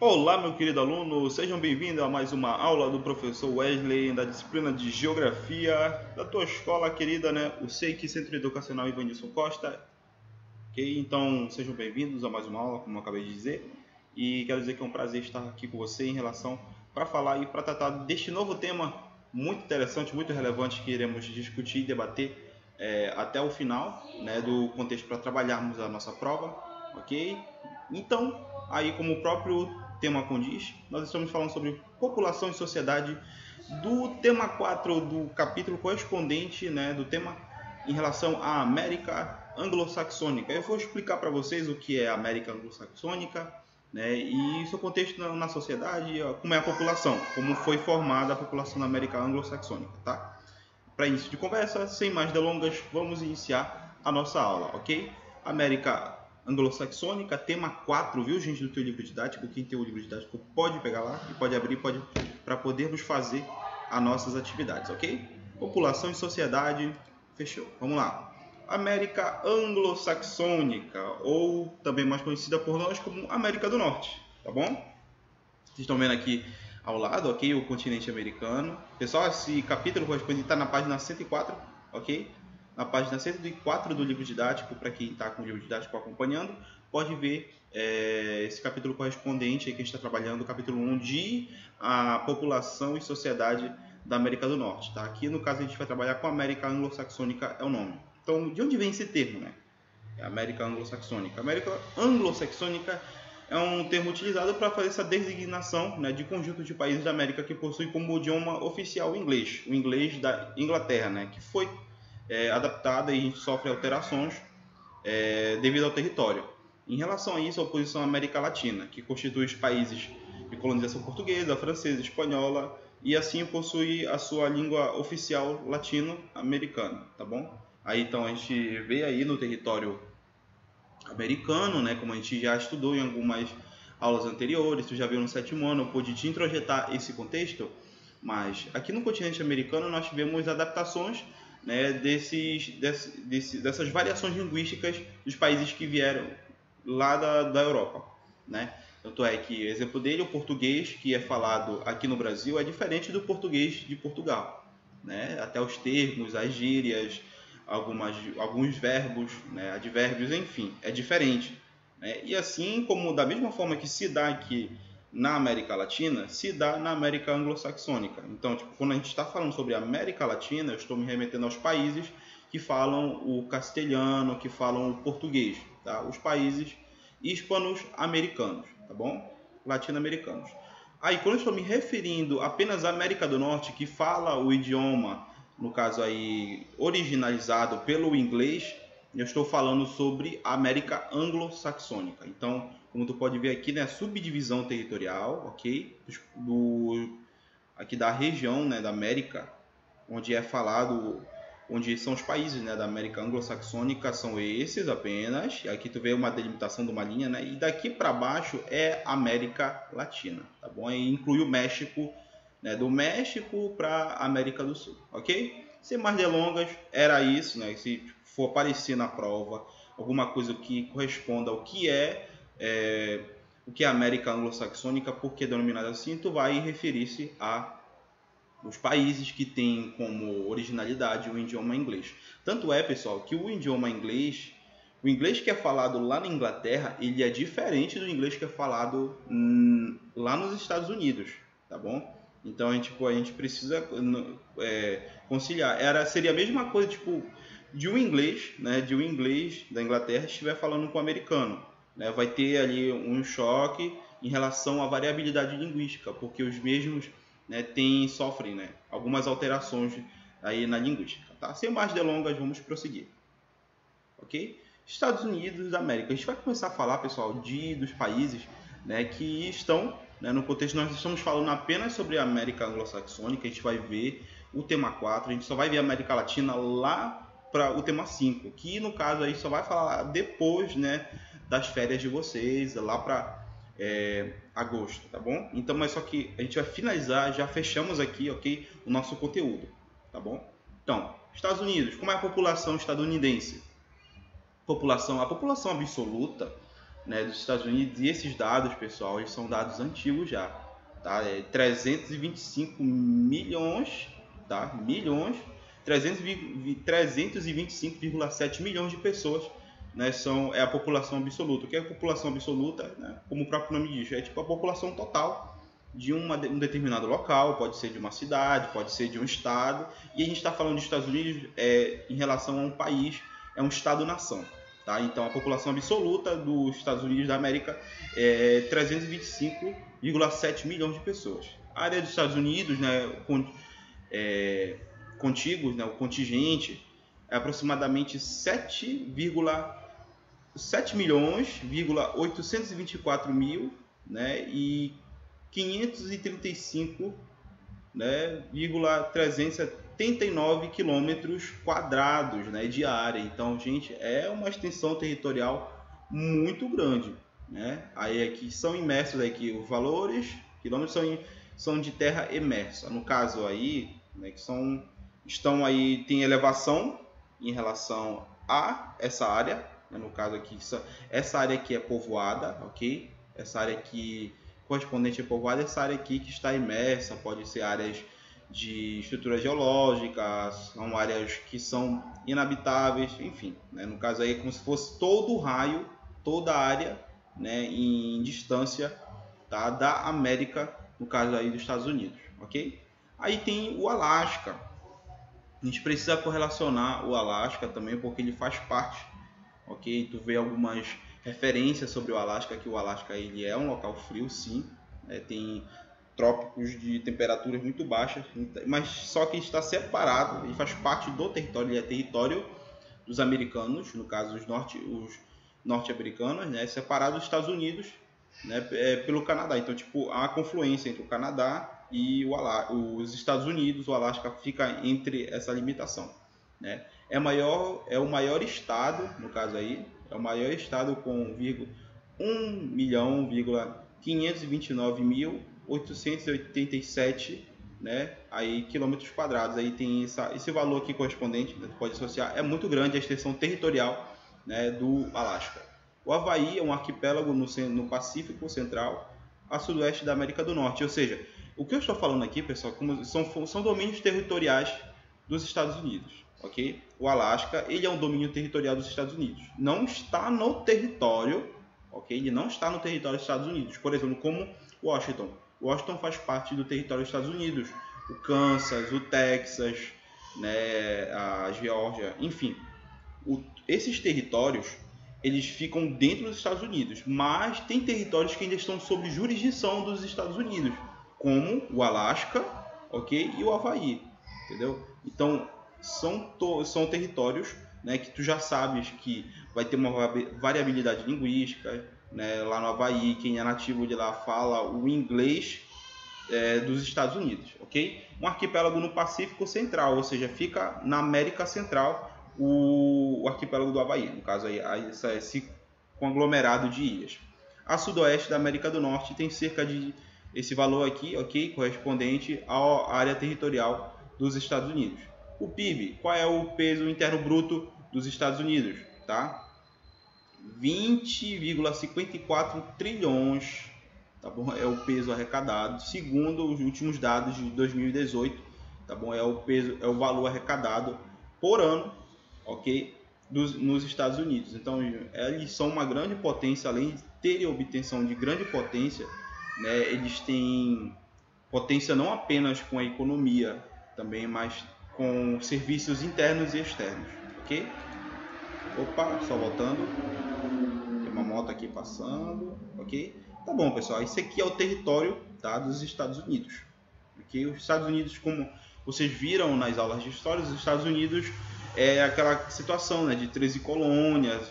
Olá, meu querido aluno, sejam bem-vindos a mais uma aula do professor Wesley da disciplina de Geografia da tua escola querida, né? O SEIC Centro Educacional Ivanilson Costa. Ok? Então, sejam bem-vindos a mais uma aula, como eu acabei de dizer. E quero dizer que é um prazer estar aqui com você em relação para falar e para tratar deste novo tema muito interessante, muito relevante que iremos discutir e debater até o final, né, do contexto para trabalharmos a nossa prova, ok? Então, aí como o próprio tema condiz, nós estamos falando sobre população e sociedade do tema 4 do capítulo correspondente, né, do tema em relação à América anglo-saxônica. Eu vou explicar para vocês o que é a América anglo-saxônica, né, e seu contexto na sociedade, como é a população, como foi formada a população da América anglo-saxônica, tá? Para início de conversa, sem mais delongas, vamos iniciar a nossa aula, ok? América anglo-saxônica, tema 4, viu, gente, do teu livro didático. Quem tem o livro didático pode pegar lá e pode abrir para podermos fazer as nossas atividades, ok? População e sociedade, fechou. Vamos lá. América anglo-saxônica, ou também mais conhecida por nós como América do Norte, tá bom? Vocês estão vendo aqui ao lado, ok? O continente americano. Pessoal, esse capítulo correspondente está na página 104, ok? Na página 104 do livro didático, para quem está com o livro didático acompanhando, pode ver esse capítulo correspondente aí que a gente está trabalhando, o capítulo 1 de a população e sociedade da América do Norte, tá? Aqui no caso a gente vai trabalhar com a América anglo-saxônica, é o nome. Então, de onde vem esse termo, né? América anglo-saxônica. América anglo-saxônica é um termo utilizado para fazer essa designação, né, de conjunto de países da América que possuem como idioma oficial o inglês da Inglaterra, né, que foi adaptada e sofre alterações devido ao território. Em relação a isso, a oposição à América Latina, que constitui os países de colonização portuguesa, francesa, espanhola e assim possui a sua língua oficial latino-americana, tá bom? Aí então a gente vê aí no território americano, né, como a gente já estudou em algumas aulas anteriores, tu já viu no sétimo ano, eu pude te introjetar esse contexto, mas aqui no continente americano nós tivemos adaptações, né, dessas variações linguísticas dos países que vieram lá da Europa, né? Tanto é que, exemplo dele, o português que é falado aqui no Brasil é diferente do português de Portugal, né? Até os termos, as gírias, alguns verbos, né, advérbios, enfim, é diferente, né? E assim como da mesma forma que se dá aqui na América Latina, se dá na América anglo-saxônica. Então, tipo, quando a gente está falando sobre a América Latina, eu estou me remetendo aos países que falam o castelhano, que falam o português, tá? Os países hispano-americanos, tá bom? Latino-americanos. Aí, quando eu estou me referindo apenas à América do Norte, que fala o idioma, no caso aí, originalizado pelo inglês, eu estou falando sobre a América anglo-saxônica. Então, como tu pode ver aqui, né, subdivisão territorial, ok? Aqui da região, né, da América, onde é falado, onde são os países, né, da América anglo-saxônica, são esses apenas. Aqui tu vê uma delimitação de uma linha, né? E daqui para baixo é América Latina, tá bom? E inclui o México, né, do México para América do Sul, ok? Sem mais delongas, era isso, né? Se for aparecer na prova alguma coisa que corresponda ao que o que é América anglo-saxônica, porque é denominada assim, tu vai referir-se a os países que têm como originalidade o idioma inglês. Tanto é, pessoal, que o inglês que é falado lá na Inglaterra, ele é diferente do inglês que é falado lá nos Estados Unidos, tá bom? Então a gente precisa conciliar. Seria a mesma coisa, tipo, de um inglês, né, de um inglês da Inglaterra estiver falando com um americano, né? Vai ter ali um choque em relação à variabilidade linguística, porque os mesmos, né, sofrem, né, algumas alterações aí na linguística, tá? Sem mais delongas, vamos prosseguir, ok? Estados Unidos da América. A gente vai começar a falar, pessoal, dos países, né, que estão, né, no contexto, nós estamos falando apenas sobre a América anglo-saxônica. A gente vai ver o tema 4, a gente só vai ver a América Latina lá para o tema 5, que no caso aí só vai falar depois, né, das férias de vocês, lá para agosto, tá bom? Então, mas só que a gente vai finalizar, já fechamos aqui, ok? O nosso conteúdo, tá bom? Então, Estados Unidos, como é a população estadunidense? A população absoluta, né, dos Estados Unidos, e esses dados, pessoal, eles são dados antigos já, tá? 325 milhões, tá? Milhões, 325,7 milhões de pessoas, né, é a população absoluta. O que é a população absoluta? Né? Como o próprio nome diz, é tipo a população total de um determinado local, pode ser de uma cidade, pode ser de um estado, e a gente está falando dos Estados Unidos em relação a um país, é um estado-nação. Tá? Então a população absoluta dos Estados Unidos da América é 325,7 milhões de pessoas. A área dos Estados Unidos, né, contíguos, né, o contingente, é aproximadamente 7 milhões, 824 mil, né, e 535, né, 379 quilômetros quadrados, né, de área. Então, gente, é uma extensão territorial muito grande, né? Aí aqui são imersos aqui os valores, quilômetros são de terra emersa. No caso aí, né, que estão aí, tem elevação em relação a essa área, né, no caso aqui, essa área aqui é povoada, ok? Essa área aqui correspondente a povoada, essa área aqui que está imersa, pode ser áreas de estrutura geológica, são áreas que são inabitáveis, enfim, né? No caso aí é como se fosse todo o raio, toda a área, né, em distância, tá, da América, no caso aí dos Estados Unidos, ok? Aí tem o Alasca. A gente precisa correlacionar o Alasca também, porque ele faz parte, ok? Tu vê algumas referências sobre o Alasca, que o Alasca ele é um local frio, sim, né? Tem trópicos de temperaturas muito baixas, mas só que está separado, ele faz parte do território, ele é território dos americanos, no caso os norte-americanos, né? Separado dos Estados Unidos, né? Pelo Canadá. Então, tipo, há uma confluência entre o Canadá e os Estados Unidos. O Alasca fica entre essa limitação, né? É o maior estado, no caso aí, é o maior estado com 1.529.887, né, aí quilômetros quadrados. Aí tem esse valor aqui correspondente, né, pode associar, é muito grande a extensão territorial, né, do Alasca. O Havaí é um arquipélago no Pacífico Central, a sudoeste da América do Norte. Ou seja, o que eu estou falando aqui, pessoal, são domínios territoriais dos Estados Unidos, ok? O Alasca, ele é um domínio territorial dos Estados Unidos. Não está no território, ok? Ele não está no território dos Estados Unidos. Por exemplo, como Washington. Washington faz parte do território dos Estados Unidos. O Kansas, o Texas, né, a Geórgia, enfim. Esses territórios, eles ficam dentro dos Estados Unidos, mas tem territórios que ainda estão sob jurisdição dos Estados Unidos, como o Alasca, ok? E o Havaí, entendeu? Então, são territórios, né, que tu já sabes que vai ter uma variabilidade linguística, né? Lá no Havaí, quem é nativo de lá fala o inglês dos Estados Unidos, ok? Um arquipélago no Pacífico Central, ou seja, fica na América Central, o arquipélago do Havaí, no caso aí, esse conglomerado de ilhas. A sudoeste da América do Norte tem cerca de esse valor aqui, ok, correspondente à área territorial dos Estados Unidos. O PIB, qual é o peso interno bruto dos Estados Unidos, tá? 20,54 trilhões, tá bom? É o peso arrecadado, segundo os últimos dados de 2018, tá bom? É o valor arrecadado por ano, ok? Nos Estados Unidos. Então, eles são uma grande potência, além de terem obtenção de grande potência, né? Eles têm potência não apenas com a economia, também, mas com serviços internos e externos, ok? Opa, só voltando. Tem uma moto aqui passando, ok? Tá bom, pessoal. Esse aqui é o território, tá, dos Estados Unidos. Okay? Os Estados Unidos, como vocês viram nas aulas de história, os Estados Unidos é aquela situação, né, de 13 colônias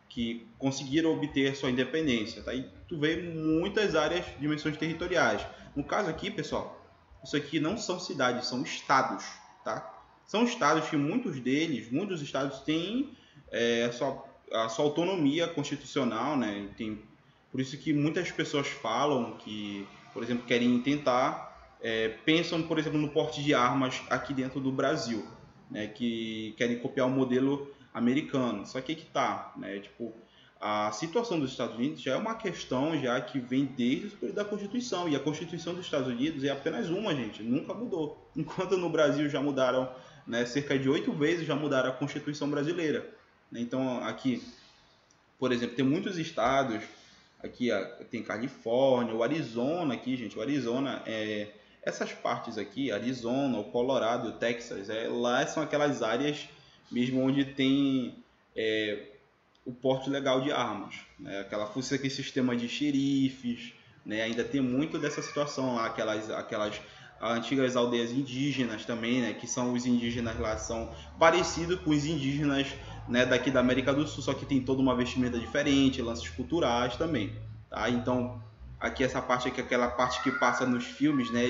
que conseguiram obter sua independência, tá? E tu vê muitas áreas, dimensões territoriais. No caso aqui, pessoal, isso aqui não são cidades, são estados, tá? São estados que muitos estados têm a sua autonomia constitucional, né? Por isso que muitas pessoas falam que, por exemplo, querem tentar, pensam, por exemplo, no porte de armas aqui dentro do Brasil, né? Que querem copiar o modelo americano. Só que tá, né? Tipo, a situação dos Estados Unidos já é uma questão já que vem desde o período da Constituição, e a Constituição dos Estados Unidos é apenas uma, gente, nunca mudou. Enquanto no Brasil já mudaram, né, cerca de 8 vezes já mudaram a Constituição brasileira. Então aqui, por exemplo, tem muitos estados, aqui tem Califórnia, o Arizona aqui, gente, o Arizona essas partes aqui, Arizona, o Colorado, o Texas, lá são aquelas áreas mesmo onde tem o porte legal de armas, né? Aquele sistema de xerifes, né? Ainda tem muito dessa situação lá, aquelas antigas aldeias indígenas também, né? Que são os indígenas lá, são parecidos com os indígenas, né, daqui da América do Sul, só que tem toda uma vestimenta diferente, lances culturais também, tá? Então, aqui essa parte aqui, aquela parte que passa nos filmes, né,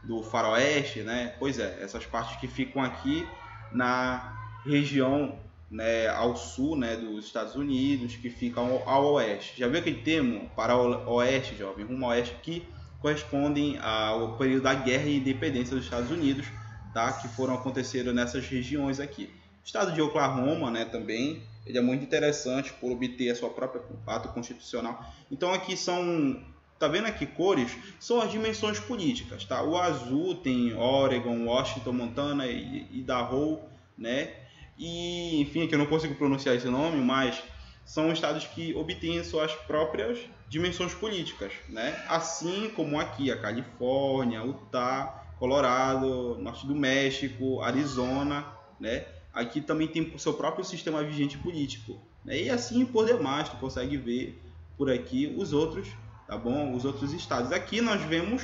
do faroeste, né? Pois é, essas partes que ficam aqui na região, né, ao sul, né, dos Estados Unidos, que ficam ao oeste. Já viu aquele termo para o oeste, jovem, rumo ao oeste, que correspondem ao período da Guerra e Independência dos Estados Unidos, tá? Que foram acontecendo nessas regiões aqui. O estado de Oklahoma, né, também, ele é muito interessante por obter a sua própria ato constitucional. Então aqui são, tá vendo aqui cores? São as dimensões políticas, tá? O azul tem Oregon, Washington, Montana e Idaho, né? E, enfim, aqui eu não consigo pronunciar esse nome, mas são estados que obtêm suas próprias dimensões políticas, né? Assim como aqui a Califórnia, Utah, Colorado, Norte do México, Arizona, né? Aqui também tem o seu próprio sistema vigente político, né? E assim por demais, tu consegue ver por aqui os outros, tá bom? Os outros estados. Aqui nós vemos,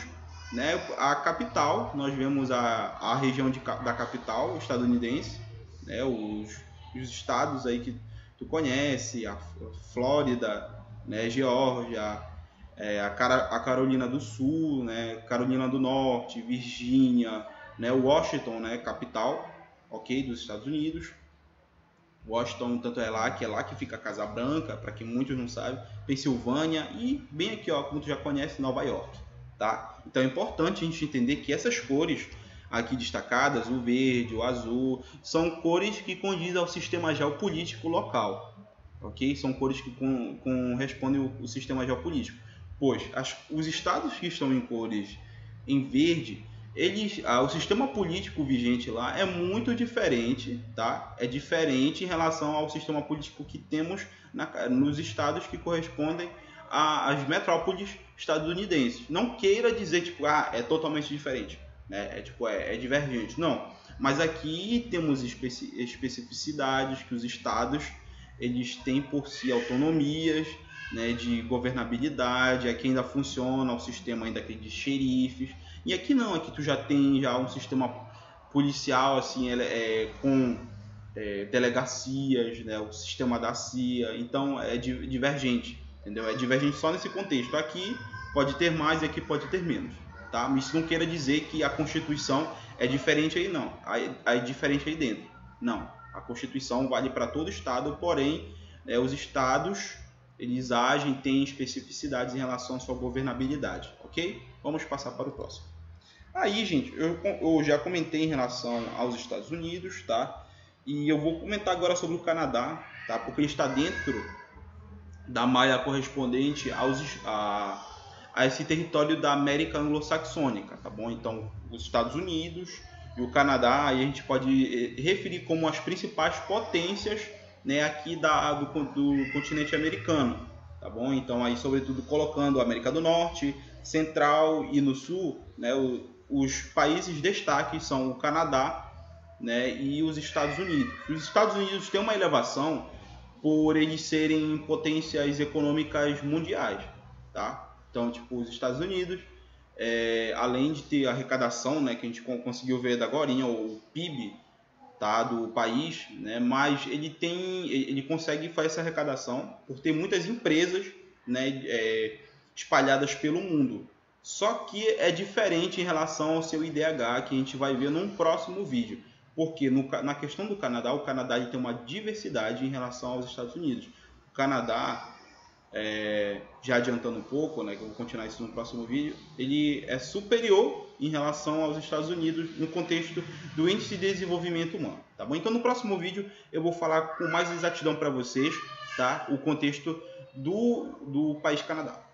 né, a capital, nós vemos a região da capital estadunidense, né, os estados aí que tu conhece, a Flórida, né, Geórgia, a Carolina do Sul, né, Carolina do Norte, Virgínia, né, Washington, né, capital, ok, dos Estados Unidos. Washington, tanto é lá que fica a Casa Branca, para quem muitos não sabem, Pensilvânia e bem aqui, ó, como tu já conhece, Nova York, tá? Então é importante a gente entender que essas cores aqui destacadas, o verde, o azul, são cores que condizem ao sistema geopolítico local, ok? São cores que correspondem ao sistema geopolítico, pois os estados que estão em cores em verde, o sistema político vigente lá é muito diferente, tá? É diferente em relação ao sistema político que temos nos estados que correspondem às metrópoles estadunidenses. Não queira dizer tipo, é totalmente diferente, né? É divergente. Não. Mas aqui temos especificidades que os estados eles têm por si autonomias, né, de governabilidade. Aqui ainda funciona o sistema ainda de xerifes. E aqui não, aqui tu já tem um sistema policial assim, com delegacias, né, o sistema da CIA, então é divergente, entendeu? É divergente só nesse contexto. Aqui pode ter mais e aqui pode ter menos, tá? Mas isso não queira dizer que a Constituição é diferente aí não, é diferente aí dentro. Não, a Constituição vale para todo estado, porém os estados eles agem, têm especificidades em relação à sua governabilidade, ok? Vamos passar para o próximo. Aí, gente, eu já comentei em relação aos Estados Unidos, tá? E eu vou comentar agora sobre o Canadá, tá? Porque ele está dentro da malha correspondente a esse território da América Anglo-Saxônica, tá bom? Então, os Estados Unidos e o Canadá, aí a gente pode referir como as principais potências, né, aqui do continente americano, tá bom? Então, aí, sobretudo, colocando a América do Norte, Central e no Sul, né, os países destaques são o Canadá, né, e os Estados Unidos. Os Estados Unidos têm uma elevação por eles serem potências econômicas mundiais, tá? Então, tipo, os Estados Unidos, além de ter a arrecadação, né, que a gente conseguiu ver agorinha, o PIB, tá, do país, né, mas ele consegue fazer essa arrecadação por ter muitas empresas, né, espalhadas pelo mundo. Só que é diferente em relação ao seu IDH, que a gente vai ver num próximo vídeo. Porque na questão do Canadá, o Canadá ele tem uma diversidade em relação aos Estados Unidos. O Canadá, já adiantando um pouco, né, que eu vou continuar isso no próximo vídeo, ele é superior em relação aos Estados Unidos no contexto do índice de desenvolvimento humano, tá bom? Então no próximo vídeo eu vou falar com mais exatidão para vocês tá? O contexto do país Canadá.